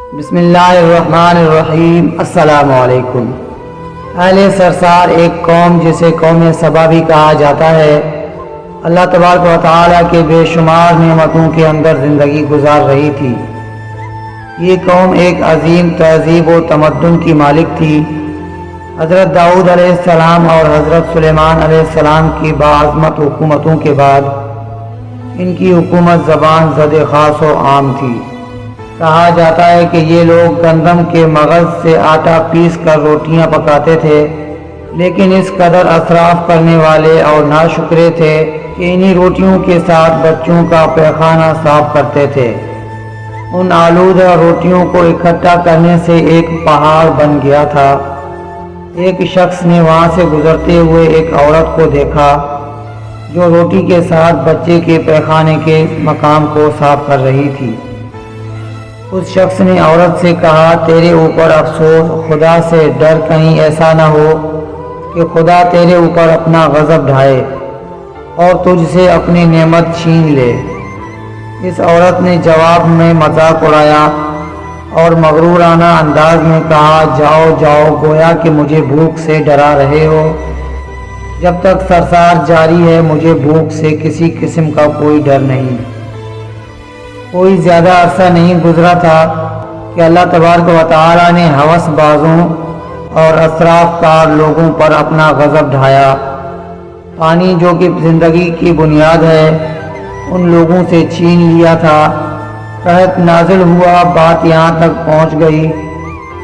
بسم اللہ الرحمن الرحیم۔ السلام علیکم۔ اہل سرسار ایک قوم جسے قوم سبا بھی کہا جاتا ہے، اللہ تبارک و تعالیٰ کے بے شمار نعمتوں کے اندر زندگی گزار رہی تھی۔ یہ قوم ایک عظیم تہذیب و تمدن کی مالک تھی۔ حضرت داؤد علیہ السلام اور حضرت سلیمان علیہ السلام کی باعظمت حکومتوں کے بعد ان کی حکومت زبان زد خاص و عام تھی۔ کہا جاتا ہے کہ یہ لوگ گندم کے مغز سے آٹا پیس کر روٹیاں پکاتے تھے، لیکن اس قدر اسراف کرنے والے اور ناشکرے تھے کہ انہی روٹیوں کے ساتھ بچوں کا پیخانہ صاف کرتے تھے۔ ان آلودہ روٹیوں کو اکٹھا کرنے سے ایک پہاڑ بن گیا تھا۔ ایک شخص نے وہاں سے گزرتے ہوئے ایک عورت کو دیکھا جو روٹی کے ساتھ بچے کے پیخانے کے مقام کو صاف کر رہی تھی۔ اس شخص نے عورت سے کہا، تیرے اوپر افسوس، خدا سے ڈر، کہیں ایسا نہ ہو کہ خدا تیرے اوپر اپنا غضب ڈھائے اور تجھ سے اپنی نعمت چھین لے۔ اس عورت نے جواب میں مذاق اڑایا اور مغرورانہ انداز میں کہا، جاؤ جاؤ، گویا کہ مجھے بھوک سے ڈرا رہے ہو۔ جب تک سرسار جاری ہے مجھے بھوک سے کسی قسم کا کوئی ڈر نہیں۔ کوئی زیادہ عرصہ نہیں گزرا تھا کہ اللہ تبارک و تعالیٰ نے ہوس بازوں اور اسراف کار لوگوں پر اپنا غضب ڈھایا۔ پانی جو کہ زندگی کی بنیاد ہے ان لوگوں سے چھین لیا تھا۔ قحط نازل ہوا، بات یہاں تک پہنچ گئی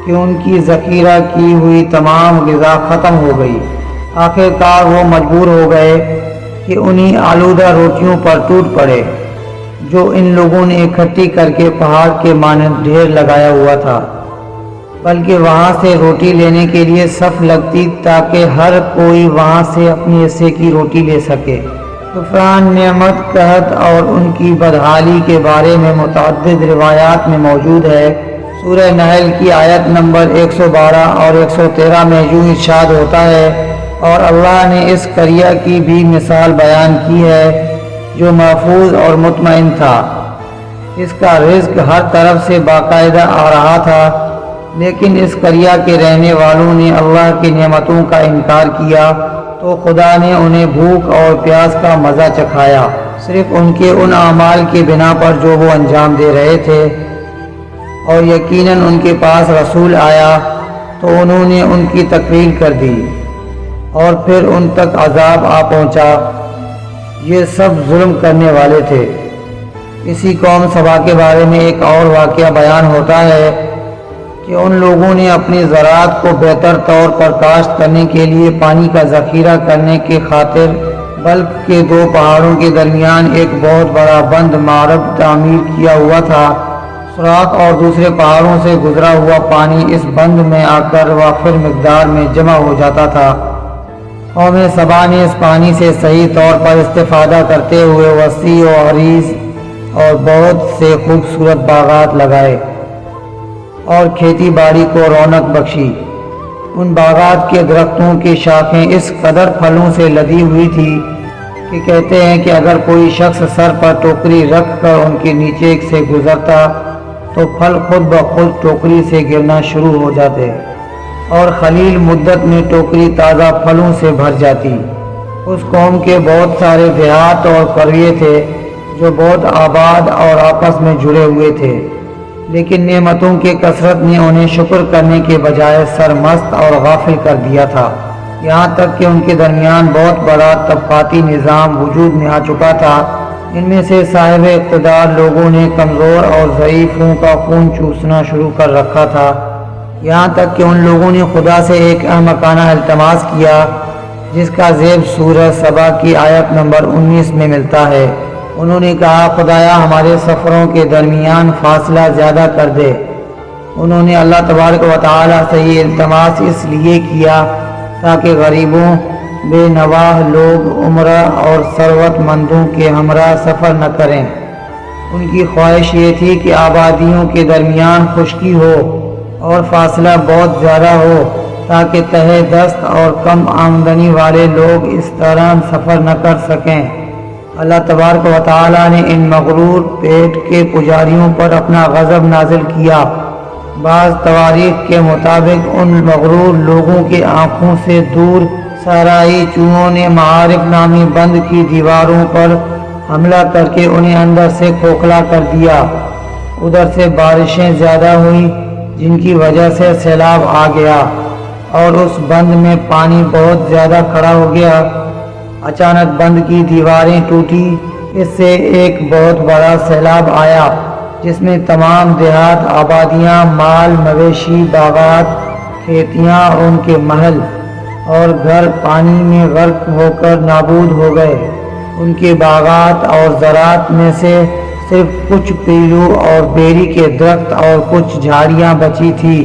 کہ ان کی ذخیرہ کی ہوئی تمام غذا ختم ہو گئی۔ آخر کار وہ مجبور ہو گئے کہ انہی آلودہ روٹیوں پر ٹوٹ پڑے جو ان لوگوں نے اکٹھی کر کے پہاڑ کے مانند ڈھیر لگایا ہوا تھا، بلکہ وہاں سے روٹی لینے کے لیے صف لگتی تاکہ ہر کوئی وہاں سے اپنی حصے کی روٹی لے سکے۔ طوفان، نعمت، قحط اور ان کی بدحالی کے بارے میں متعدد روایات میں موجود ہے۔ سورہ نحل کی آیت نمبر 112 اور 113 میں یوں ارشاد ہوتا ہے، اور اللہ نے اس قریہ کی بھی مثال بیان کی ہے جو محفوظ اور مطمئن تھا۔ اس کا رزق ہر طرف سے باقاعدہ آ رہا تھا، لیکن اس قریہ کے رہنے والوں نے اللہ کی نعمتوں کا انکار کیا تو خدا نے انہیں بھوک اور پیاس کا مزہ چکھایا، صرف ان کے ان اعمال کی بنا پر جو وہ انجام دے رہے تھے۔ اور یقیناً ان کے پاس رسول آیا تو انہوں نے ان کی تکذیب کر دی اور پھر ان تک عذاب آ پہنچا۔ یہ سب ظلم کرنے والے تھے۔ اسی قوم سبا کے بارے میں ایک اور واقعہ بیان ہوتا ہے کہ ان لوگوں نے اپنی زراعت کو بہتر طور پر کاشت کرنے کے لیے پانی کا ذخیرہ کرنے کی خاطر بلخ کے دو پہاڑوں کے درمیان ایک بہت بڑا بند معرب تعمیر کیا ہوا تھا۔ سوراخ اور دوسرے پہاڑوں سے گزرا ہوا پانی اس بند میں آ کر وافر مقدار میں جمع ہو جاتا تھا۔ قوم سبا نے اس پانی سے صحیح طور پر استفادہ کرتے ہوئے وسیع و عریض اور بہت سے خوبصورت باغات لگائے اور کھیتی باڑی کو رونق بخشی۔ ان باغات کے درختوں کی شاخیں اس قدر پھلوں سے لدی ہوئی تھی کہ کہتے ہیں کہ اگر کوئی شخص سر پر ٹوکری رکھ کر ان کے نیچے سے گزرتا تو پھل خود بخود ٹوکری سے گرنا شروع ہو جاتے اور خلیل مدت میں ٹوکری تازہ پھلوں سے بھر جاتی۔ اس قوم کے بہت سارے دیہات اور قریے تھے جو بہت آباد اور آپس میں جڑے ہوئے تھے، لیکن نعمتوں کی کثرت نے انہیں شکر کرنے کے بجائے سرمست اور غافل کر دیا تھا، یہاں تک کہ ان کے درمیان بہت بڑا طبقاتی نظام وجود میں آ چکا تھا۔ ان میں سے صاحب اقتدار لوگوں نے کمزور اور ضعیفوں کا خون چوسنا شروع کر رکھا تھا، یہاں تک کہ ان لوگوں نے خدا سے ایک احمقانہ التماس کیا جس کا ذیل سورہ سبا کی آیت نمبر 19 میں ملتا ہے۔ انہوں نے کہا، خدایا ہمارے سفروں کے درمیان فاصلہ زیادہ کر دے۔ انہوں نے اللہ تبارک و تعالیٰ سے یہ التماس اس لیے کیا تاکہ غریبوں، بے نواح لوگ عمرہ اور ثروت مندوں کے ہمراہ سفر نہ کریں۔ ان کی خواہش یہ تھی کہ آبادیوں کے درمیان خشکی ہو اور فاصلہ بہت زیادہ ہو تاکہ تہہ دست اور کم آمدنی والے لوگ اس طرح سفر نہ کر سکیں۔ اللہ تبارک و تعالیٰ نے ان مغرور پیٹ کے پجاریوں پر اپنا غضب نازل کیا بعض تواریخ کے مطابق ان مغرور لوگوں کی آنکھوں سے دور صحرائی چوہوں نے معارف نامی بند کی دیواروں پر حملہ کر کے انہیں اندر سے کھوکھلا کر دیا۔ ادھر سے بارشیں زیادہ ہوئیں جن کی وجہ سے سیلاب آ گیا اور اس بند میں پانی بہت زیادہ کھڑا ہو گیا۔ اچانک بند کی دیواریں ٹوٹی، اس سے ایک بہت بڑا سیلاب آیا جس میں تمام دیہات، آبادیاں، مال مویشی، باغات، کھیتیاں اور ان کے محل اور گھر پانی میں غرق ہو کر نابود ہو گئے۔ ان کے باغات اور زراعت میں سے صرف کچھ پیلو اور بیری کے درخت اور کچھ جھاڑیاں بچی تھی۔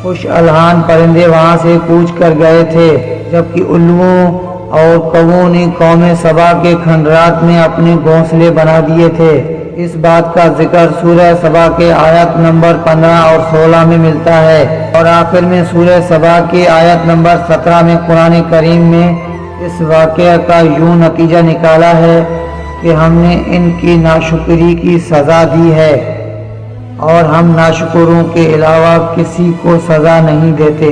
خوش الحان پرندے وہاں سے کوچ کر گئے تھے، جبکہ الوؤں اور کووں نے قوم سبا کے کھنڈرات میں اپنے گھونسلے بنا دیے تھے۔ اس بات کا ذکر سورہ سبا کے آیت نمبر 15 اور 16 میں ملتا ہے، اور آخر میں سورہ سبا کی آیت نمبر 17 میں قرآن کریم میں اس واقعہ کا یوں نتیجہ نکالا ہے کہ ہم نے ان کی ناشکری کی سزا دی ہے اور ہم ناشکروں کے علاوہ کسی کو سزا نہیں دیتے۔